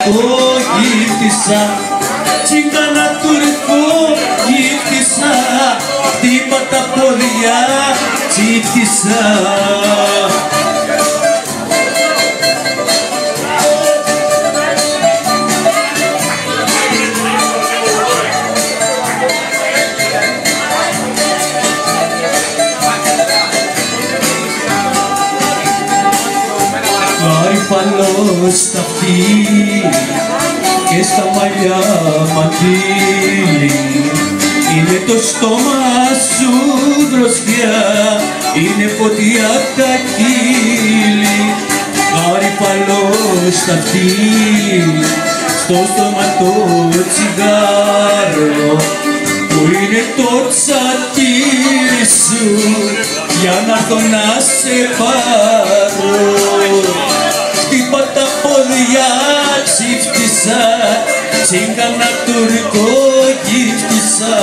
τουρκό γύφτησα, τσίγκανα τουρκό γύφτησα, χτύπα τα πόδια τσίφτησα. Γαριφαλό στα αυτή και στα μαλλιά μαντήλι, είναι το στόμα σου δροσιά, είναι φωτιά απ' τα κύλι. Γαριφαλό στα αυτή, στο στόμα το τσιγάρο, που είναι το τσατήρι σου, για να έρθω να σε πάρω. Χτύπα τα πόδια ξύφτησα, τσίγκανα τουρκό γύφτησα.